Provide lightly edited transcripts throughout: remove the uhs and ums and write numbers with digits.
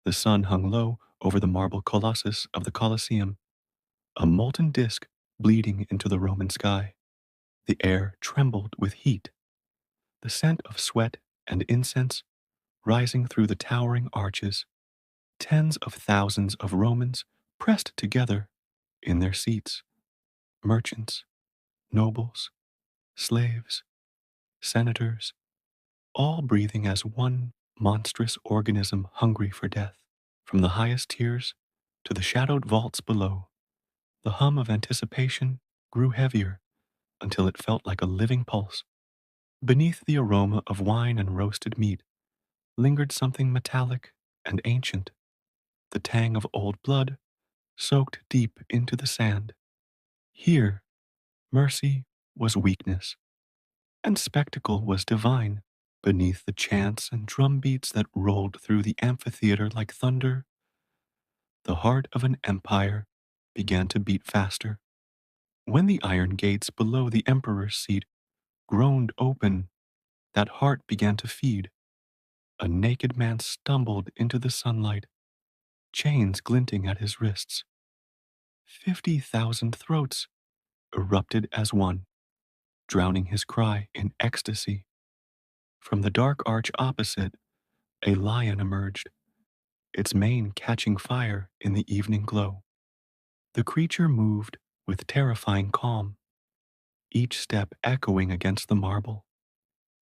The sun hung low over the marble colossus of the Colosseum, a molten disk bleeding into the Roman sky. The air trembled with heat, the scent of sweat and incense rising through the towering arches. Tens of thousands of Romans pressed together in their seats, merchants, nobles, slaves, senators, all breathing as one monstrous organism hungry for death. From the highest tiers to the shadowed vaults below, the hum of anticipation grew heavier until it felt like a living pulse. Beneath the aroma of wine and roasted meat lingered something metallic and ancient, the tang of old blood soaked deep into the sand. Here, mercy was weakness, and spectacle was divine. Beneath the chants and drum beats that rolled through the amphitheater like thunder, the heart of an empire began to beat faster. When the iron gates below the emperor's seat groaned open, that heart began to feed. A naked man stumbled into the sunlight, chains glinting at his wrists. 50,000 throats erupted as one, drowning his cry in ecstasy. From the dark arch opposite, a lion emerged, its mane catching fire in the evening glow. The creature moved with terrifying calm, each step echoing against the marble,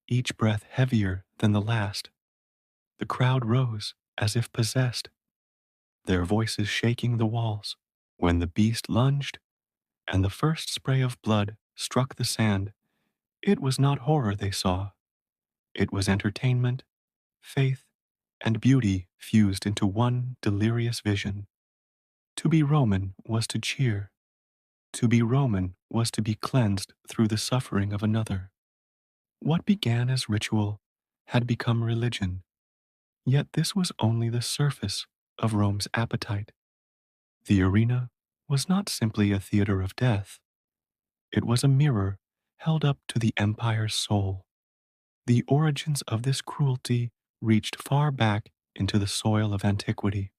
each breath heavier than the last. The crowd rose as if possessed, their voices shaking the walls. When the beast lunged and the first spray of blood struck the sand, it was not horror they saw. It was entertainment, faith, and beauty fused into one delirious vision. To be Roman was to cheer. To be Roman was to be cleansed through the suffering of another. What began as ritual had become religion, yet this was only the surface of Rome's appetite. The arena was not simply a theater of death, it was a mirror held up to the empire's soul. The origins of this cruelty reached far back into the soil of antiquity.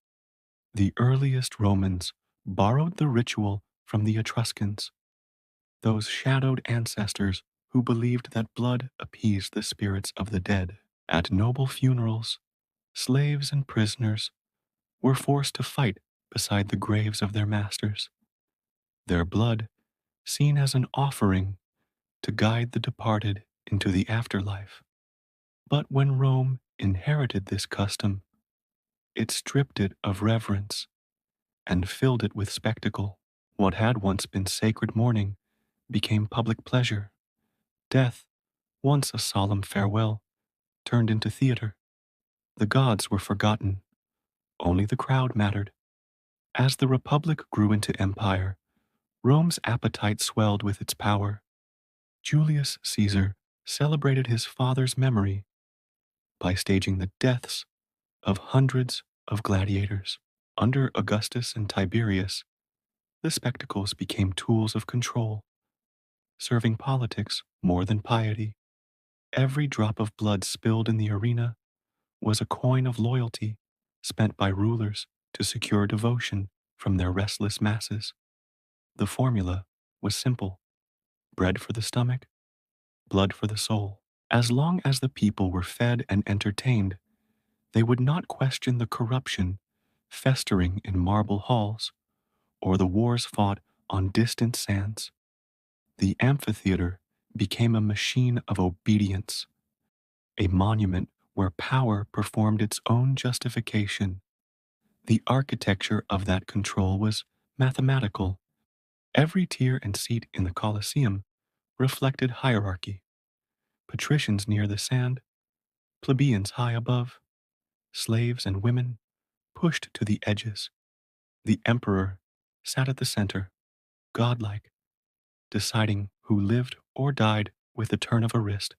The earliest Romans borrowed the ritual from the Etruscans, those shadowed ancestors who believed that blood appeased the spirits of the dead. At noble funerals, slaves and prisoners were forced to fight beside the graves of their masters, their blood seen as an offering to guide the departed into the afterlife. But when Rome inherited this custom, it stripped it of reverence and filled it with spectacle. What had once been sacred mourning became public pleasure. Death, once a solemn farewell, turned into theater. The gods were forgotten, only the crowd mattered. As the Republic grew into empire, Rome's appetite swelled with its power. Julius Caesar celebrated his father's memory by staging the deaths of hundreds of gladiators. Under Augustus and Tiberius, the spectacles became tools of control, serving politics more than piety. Every drop of blood spilled in the arena was a coin of loyalty spent by rulers to secure devotion from their restless masses. The formula was simple: bread for the stomach, blood for the soul. As long as the people were fed and entertained, they would not question the corruption festering in marble halls or the wars fought on distant sands. The amphitheater became a machine of obedience, a monument where power performed its own justification. The architecture of that control was mathematical. Every tier and seat in the Colosseum reflected hierarchy: patricians near the sand, plebeians high above, slaves and women pushed to the edges. The emperor sat at the center, godlike, deciding who lived or died with the turn of a wrist.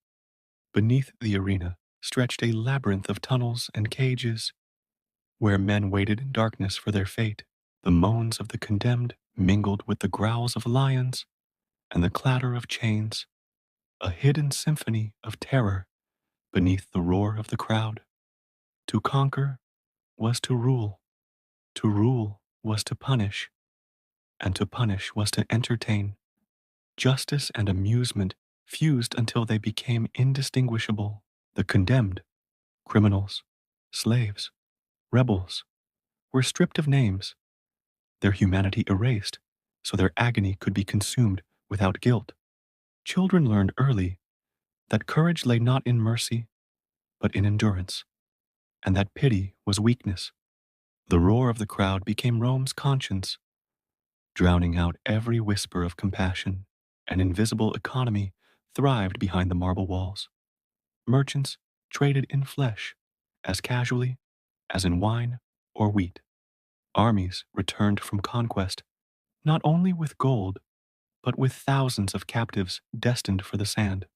Beneath the arena stretched a labyrinth of tunnels and cages where men waited in darkness for their fate. The moans of the condemned mingled with the growls of lions and the clatter of chains, a hidden symphony of terror beneath the roar of the crowd. To conquer was to rule. To rule was to punish, and to punish was to entertain. Justice and amusement fused until they became indistinguishable. The condemned, criminals, slaves, rebels, were stripped of names, their humanity erased, so their agony could be consumed without guilt. Children learned early that courage lay not in mercy, but in endurance, and that pity was weakness. The roar of the crowd became Rome's conscience, drowning out every whisper of compassion. An invisible economy thrived behind the marble walls. Merchants traded in flesh as casually as in wine or wheat. Armies returned from conquest, not only with gold, but with thousands of captives destined for the sand.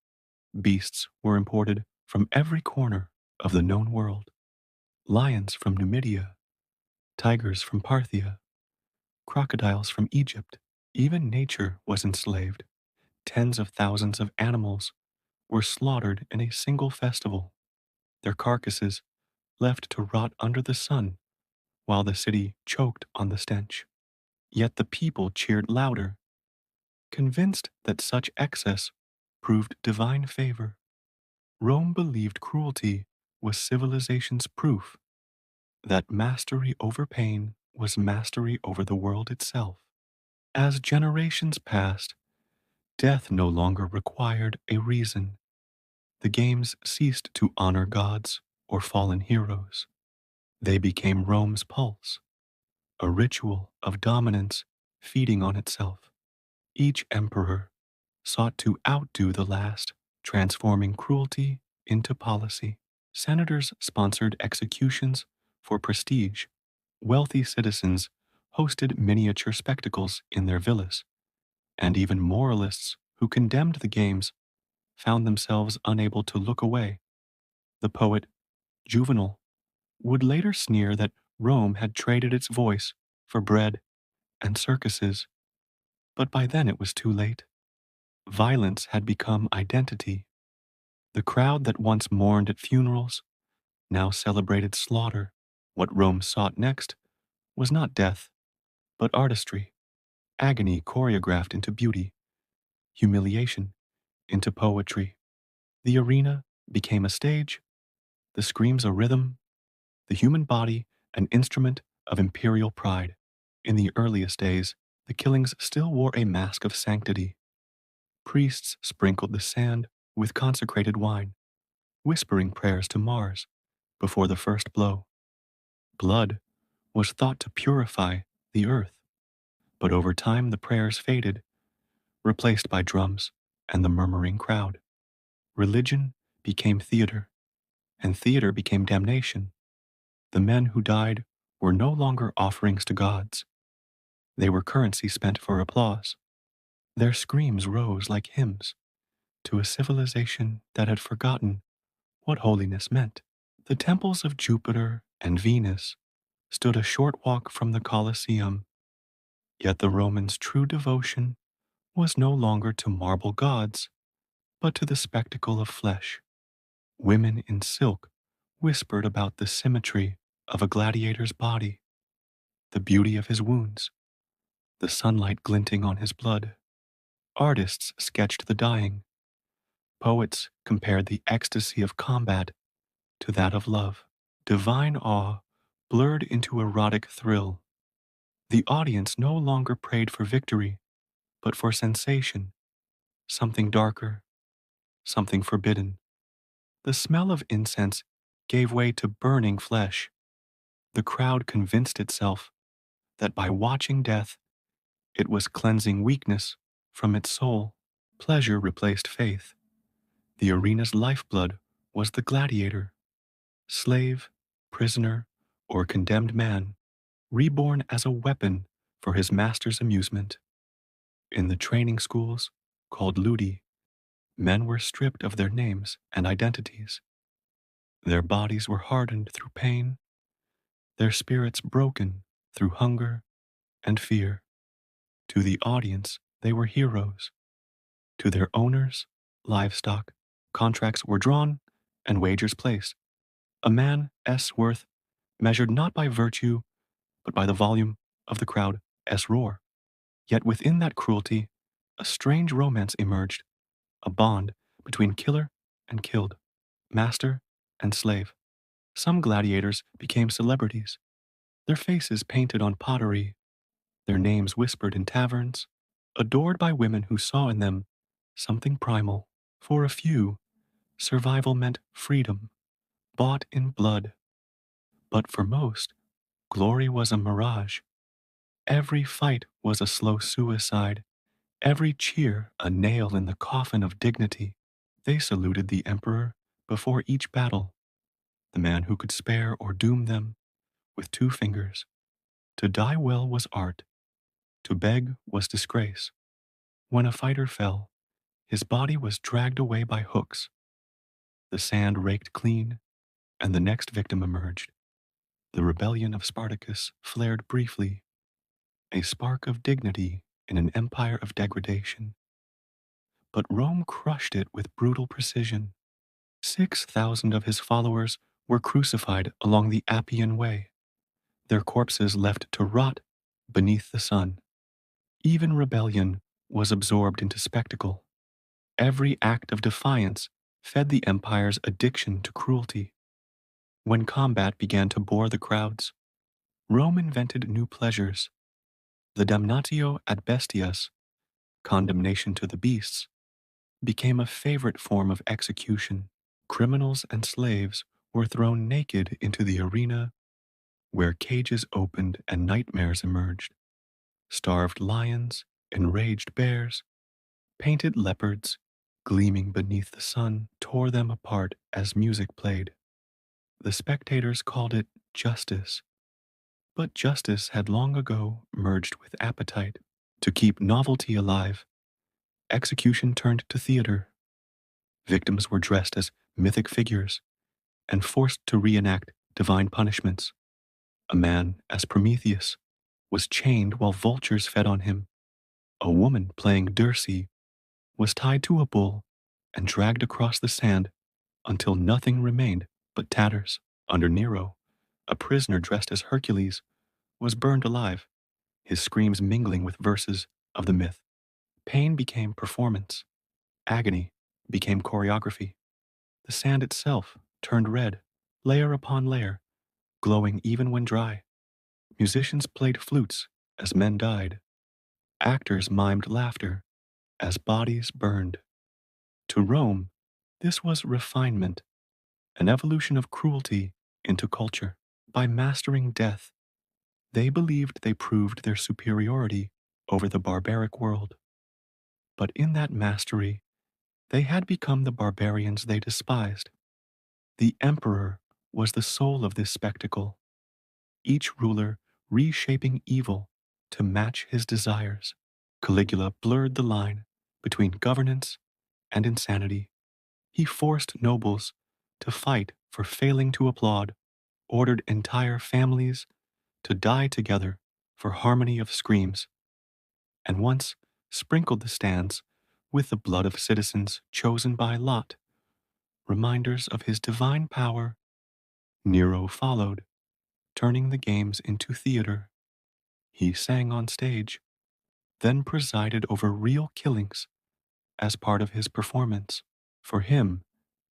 Beasts were imported from every corner of the known world. Lions from Numidia, tigers from Parthia, crocodiles from Egypt. Even nature was enslaved. Tens of thousands of animals were slaughtered in a single festival, their carcasses left to rot under the sun while the city choked on the stench. Yet the people cheered louder, convinced that such excess proved divine favor. Rome believed cruelty was civilization's proof that mastery over pain was mastery over the world itself. As generations passed, death no longer required a reason. The games ceased to honor gods or fallen heroes. They became Rome's pulse, a ritual of dominance feeding on itself. Each emperor sought to outdo the last, transforming cruelty into policy. Senators sponsored executions for prestige. Wealthy citizens hosted miniature spectacles in their villas, and even moralists who condemned the games found themselves unable to look away. The poet Juvenal would later sneer that Rome had traded its voice for bread and circuses, but by then it was too late. Violence had become identity. The crowd that once mourned at funerals now celebrated slaughter. What Rome sought next was not death, but artistry, agony choreographed into beauty, humiliation into poetry. The arena became a stage, the screams a rhythm, the human body an instrument of imperial pride. In the earliest days, the killings still wore a mask of sanctity. Priests sprinkled the sand with consecrated wine, whispering prayers to Mars before the first blow. Blood was thought to purify the earth, but over time the prayers faded, replaced by drums and the murmuring crowd. Religion became theater, and theater became damnation. The men who died were no longer offerings to gods. They were currency spent for applause. Their screams rose like hymns to a civilization that had forgotten what holiness meant. The temples of Jupiter and Venus stood a short walk from the Colosseum, yet the Romans' true devotion was no longer to marble gods, but to the spectacle of flesh. Women in silk whispered about the symmetry of a gladiator's body, the beauty of his wounds, the sunlight glinting on his blood. Artists sketched the dying. Poets compared the ecstasy of combat to that of love. Divine awe blurred into erotic thrill. The audience no longer prayed for victory, but for sensation, something darker, something forbidden. The smell of incense gave way to burning flesh. The crowd convinced itself that by watching death, it was cleansing weakness from its soul. Pleasure replaced faith. The arena's lifeblood was the gladiator, slave, prisoner, or condemned man, reborn as a weapon for his master's amusement. In the training schools, called ludi, men were stripped of their names and identities. Their bodies were hardened through pain, their spirits broken through hunger and fear. To the audience, they were heroes. To their owners, livestock, contracts were drawn and wagers placed. A man's worth measured not by virtue, but by the volume of the crowd's roar. Yet within that cruelty, a strange romance emerged, a bond between killer and killed, master and slave. Some gladiators became celebrities, their faces painted on pottery, their names whispered in taverns, adored by women who saw in them something primal. For a few, survival meant freedom, bought in blood. But for most, glory was a mirage. Every fight was a slow suicide, every cheer a nail in the coffin of dignity. They saluted the emperor before each battle, the man who could spare or doom them with 2 fingers. To die well was art, to beg was disgrace. When a fighter fell, his body was dragged away by hooks, the sand raked clean, and the next victim emerged. The rebellion of Spartacus flared briefly, a spark of dignity in an empire of degradation. But Rome crushed it with brutal precision. 6,000 of his followers were crucified along the Appian Way, their corpses left to rot beneath the sun. Even rebellion was absorbed into spectacle. Every act of defiance fed the empire's addiction to cruelty. When combat began to bore the crowds, Rome invented new pleasures. The damnatio ad bestias, condemnation to the beasts, became a favorite form of execution. Criminals and slaves were thrown naked into the arena where cages opened and nightmares emerged. Starved lions, enraged bears, painted leopards, gleaming beneath the sun, tore them apart as music played. The spectators called it justice, but justice had long ago merged with appetite. To keep novelty alive, execution turned to theater. Victims were dressed as mythic figures and forced to reenact divine punishments. A man, as Prometheus, was chained while vultures fed on him. A woman playing Dirce was tied to a bull and dragged across the sand until nothing remained but tatters. Under Nero, a prisoner dressed as Hercules was burned alive, his screams mingling with verses of the myth. Pain became performance, agony became choreography. The sand itself turned red, layer upon layer, glowing even when dry. Musicians played flutes as men died. Actors mimed laughter as bodies burned. To Rome, this was refinement, an evolution of cruelty into culture. By mastering death, they believed they proved their superiority over the barbaric world. But in that mastery, they had become the barbarians they despised. The emperor was the soul of this spectacle, each ruler reshaping evil to match his desires. Caligula blurred the line between governance and insanity. He forced nobles to fight for failing to applaud, ordered entire families to die together for harmony of screams, and once sprinkled the stands with the blood of citizens chosen by lot, reminders of his divine power. Nero followed, turning the games into theater. He sang on stage, then presided over real killings as part of his performance. For him,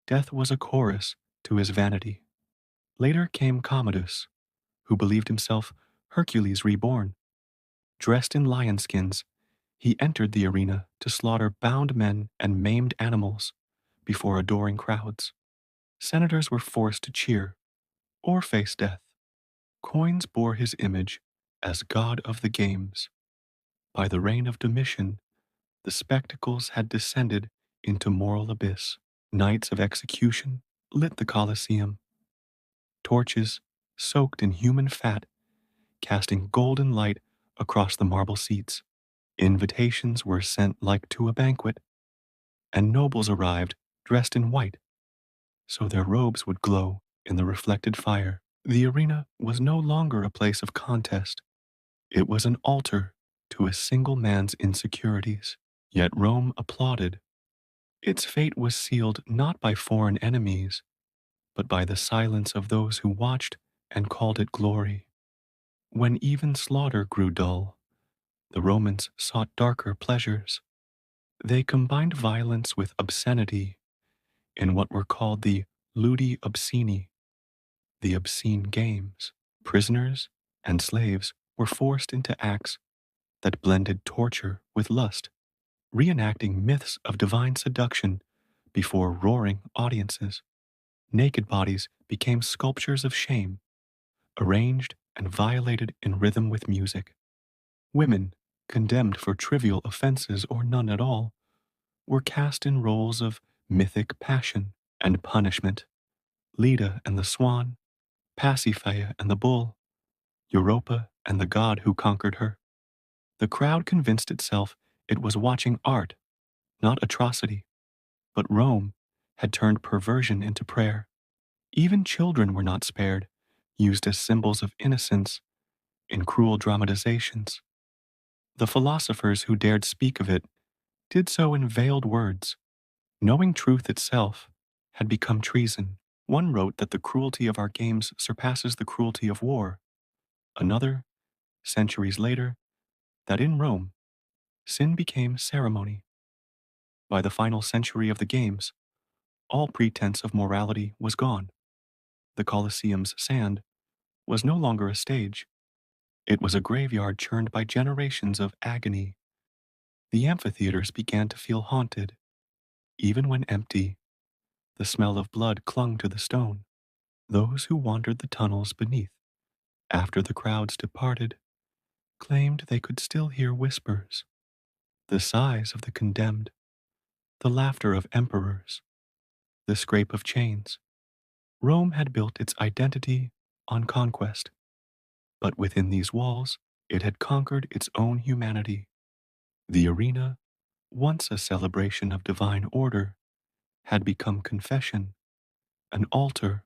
death was a chorus to his vanity. Later came Commodus, who believed himself Hercules reborn. Dressed in lion skins, he entered the arena to slaughter bound men and maimed animals before adoring crowds. Senators were forced to cheer or face death. Coins bore his image as god of the games. By the reign of Domitian, the spectacles had descended into moral abyss. Nights of execution lit the Colosseum. Torches, soaked in human fat, casting golden light across the marble seats. Invitations were sent like to a banquet, and nobles arrived dressed in white, so their robes would glow in the reflected fire. The arena was no longer a place of contest. It was an altar to a single man's insecurities. Yet Rome applauded. Its fate was sealed not by foreign enemies, but by the silence of those who watched and called it glory. When even slaughter grew dull, the Romans sought darker pleasures. They combined violence with obscenity in what were called the ludi obsceni, the obscene games. Prisoners and slaves were forced into acts that blended torture with lust, reenacting myths of divine seduction before roaring audiences. Naked bodies became sculptures of shame, arranged and violated in rhythm with music. Women, condemned for trivial offenses or none at all, were cast in roles of mythic passion and punishment. Leda and the swan, Pasiphae and the bull, Europa and the god who conquered her. The crowd convinced itself it was watching art, not atrocity. But Rome had turned perversion into prayer. Even children were not spared, used as symbols of innocence in cruel dramatizations. The philosophers who dared speak of it did so in veiled words. Knowing truth itself had become treason. One wrote that the cruelty of our games surpasses the cruelty of war. Another, centuries later, that in Rome, sin became ceremony. By the final century of the games, all pretense of morality was gone. The Colosseum's sand was no longer a stage. It was a graveyard churned by generations of agony. The amphitheaters began to feel haunted. Even when empty, the smell of blood clung to the stone. Those who wandered the tunnels beneath, after the crowds departed, claimed they could still hear whispers, the sighs of the condemned, the laughter of emperors, the scrape of chains. Rome had built its identity on conquest, but within these walls, it had conquered its own humanity. The arena, once a celebration of divine order, had become confession, an altar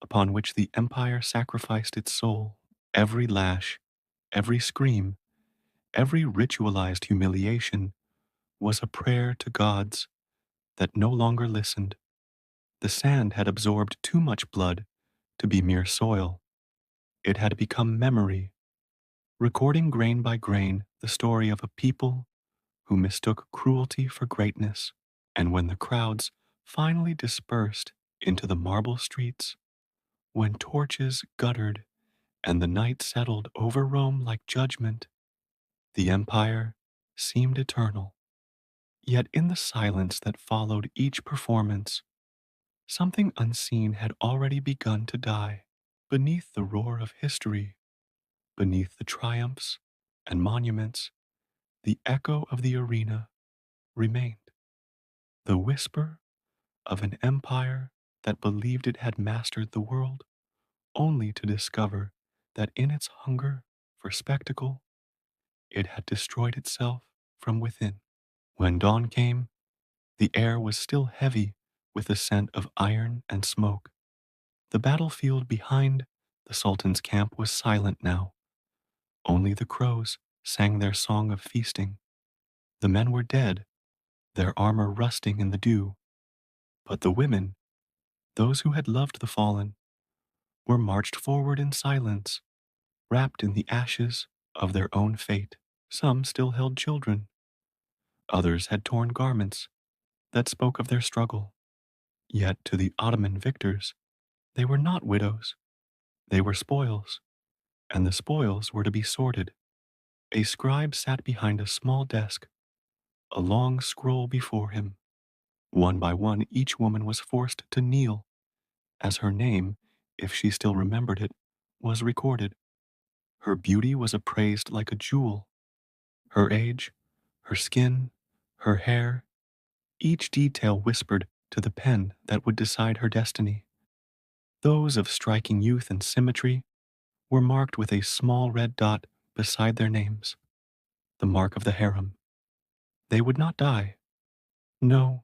upon which the empire sacrificed its soul. Every lash, every scream, every ritualized humiliation was a prayer to gods that no longer listened. The sand had absorbed too much blood to be mere soil. It had become memory, recording grain by grain the story of a people who mistook cruelty for greatness. And when the crowds finally dispersed into the marble streets, when torches guttered and the night settled over Rome like judgment, the empire seemed eternal. Yet in the silence that followed each performance, something unseen had already begun to die. Beneath the roar of history, beneath the triumphs and monuments, the echo of the arena remained. The whisper of an empire that believed it had mastered the world, only to discover that in its hunger for spectacle, it had destroyed itself from within. When dawn came, the air was still heavy with the scent of iron and smoke. The battlefield behind the Sultan's camp was silent now. Only the crows sang their song of feasting. The men were dead, their armor rusting in the dew. But the women, those who had loved the fallen, were marched forward in silence, wrapped in the ashes of their own fate. Some still held children. Others had torn garments that spoke of their struggle. Yet to the Ottoman victors, they were not widows. They were spoils, and the spoils were to be sorted. A scribe sat behind a small desk, a long scroll before him. One by one, each woman was forced to kneel, as her name, if she still remembered it, was recorded. Her beauty was appraised like a jewel. Her age, her skin, her hair, each detail whispered to the pen that would decide her destiny. Those of striking youth and symmetry were marked with a small red dot beside their names, the mark of the harem. They would not die. No,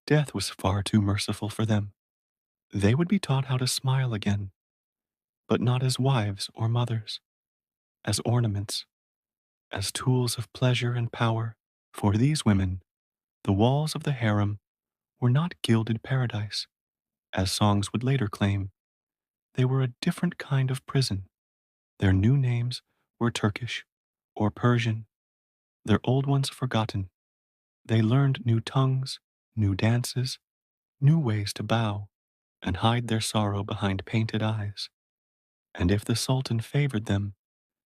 death was far too merciful for them. They would be taught how to smile again, but not as wives or mothers, as ornaments, as tools of pleasure and power. For these women, the walls of the harem were not gilded paradise, as songs would later claim. they were a different kind of prison. Their new names were Turkish or Persian, their old ones forgotten. They learned new tongues, new dances, new ways to bow and hide their sorrow behind painted eyes. And if the Sultan favored them,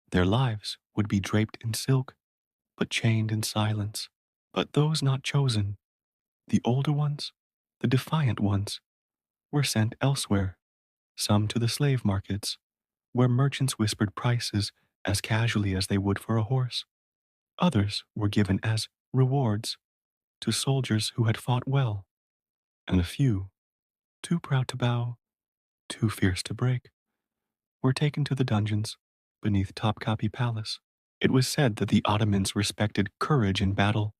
their lives would be draped in silk, but chained in silence. But those not chosen, the older ones, the defiant ones, were sent elsewhere, some to the slave markets, where merchants whispered prices as casually as they would for a horse. Others were given as rewards to soldiers who had fought well, and a few, too proud to bow, too fierce to break, were taken to the dungeons beneath Topkapi Palace. It was said that the Ottomans respected courage in battle,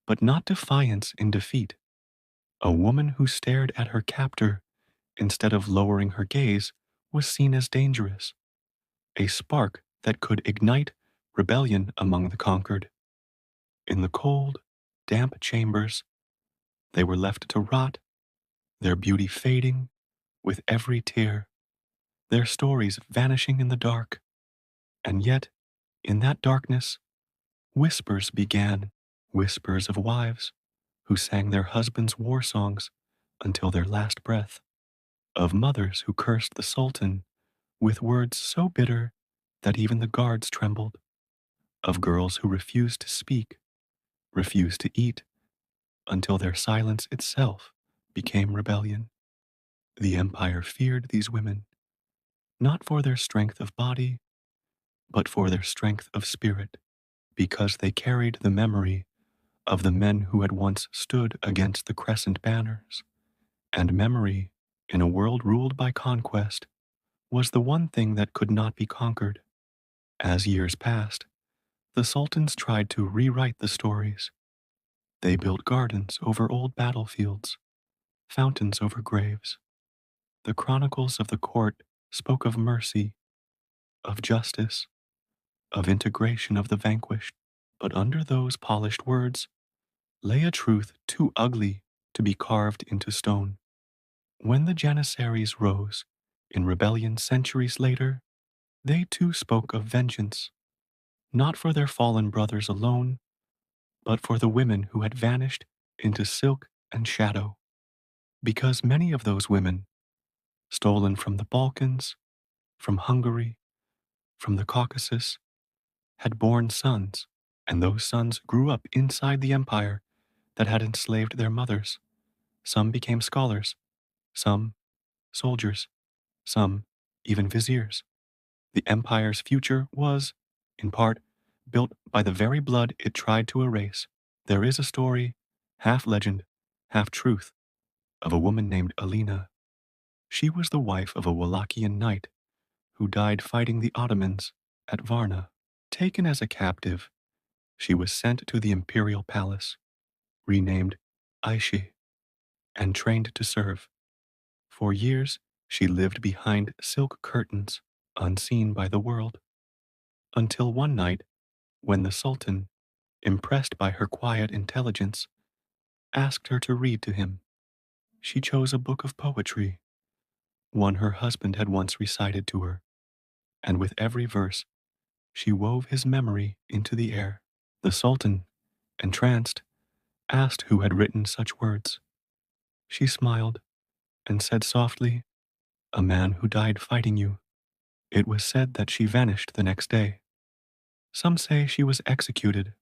but not defiance in defeat. A woman who stared at her captor instead of lowering her gaze was seen as dangerous, a spark that could ignite rebellion among the conquered. In the cold, damp chambers, they were left to rot, their beauty fading with every tear, their stories vanishing in the dark. And yet, in that darkness, whispers began, whispers of wives who sang their husbands' war songs until their last breath, of mothers who cursed the Sultan with words so bitter that even the guards trembled, of girls who refused to speak, refused to eat, until their silence itself became rebellion. The empire feared these women, not for their strength of body, but for their strength of spirit, because they carried the memory of the men who had once stood against the crescent banners. And memory, in a world ruled by conquest, was the one thing that could not be conquered. As years passed, the sultans tried to rewrite the stories. They built gardens over old battlefields, fountains over graves. The chronicles of the court spoke of mercy, of justice, of integration of the vanquished. But under those polished words lay a truth too ugly to be carved into stone. When the Janissaries rose in rebellion centuries later, they too spoke of vengeance, not for their fallen brothers alone, but for the women who had vanished into silk and shadow. Because many of those women, stolen from the Balkans, from Hungary, from the Caucasus, had borne sons, and those sons grew up inside the empire that had enslaved their mothers. Some became scholars, some soldiers, some even viziers. The empire's future was, in part, built by the very blood it tried to erase. There is a story, half legend, half truth, of a woman named Alina. She was the wife of a Wallachian knight who died fighting the Ottomans at Varna. Taken as a captive, she was sent to the imperial palace, renamed Aishi, and trained to serve. For years, she lived behind silk curtains, unseen by the world, until one night, when the Sultan, impressed by her quiet intelligence, asked her to read to him. She chose a book of poetry, one her husband had once recited to her, and with every verse, she wove his memory into the air. The Sultan, entranced, asked who had written such words. She smiled and said softly, "A man who died fighting you." It was said that she vanished the next day. Some say she was executed.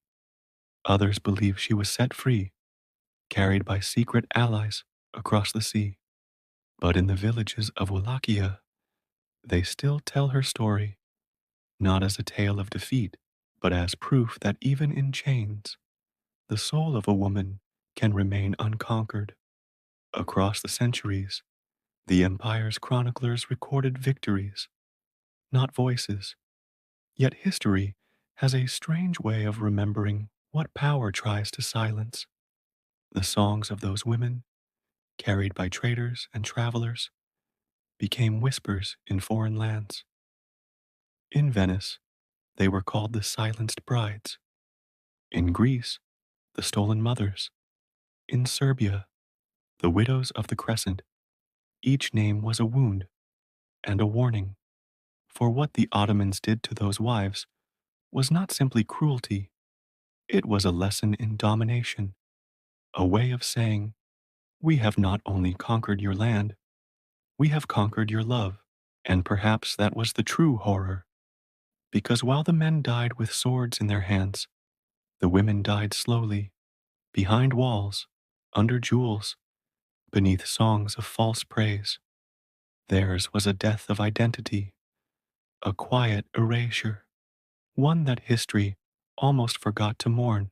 Others believe she was set free, carried by secret allies across the sea. But in the villages of Wallachia, they still tell her story, not as a tale of defeat, but as proof that even in chains, the soul of a woman can remain unconquered. Across the centuries, the empire's chroniclers recorded victories, not voices. Yet history has a strange way of remembering what power tries to silence. The songs of those women, carried by traders and travelers, became whispers in foreign lands. In Venice, they were called the silenced brides. In Greece, the stolen mothers. In Serbia, the widows of the crescent. Each name was a wound, and a warning, for what the Ottomans did to those wives was not simply cruelty, it was a lesson in domination, a way of saying, we have not only conquered your land, we have conquered your love. And perhaps that was the true horror, because while the men died with swords in their hands, the women died slowly, behind walls, under jewels, beneath songs of false praise. Theirs was a death of identity, a quiet erasure, one that history almost forgot to mourn.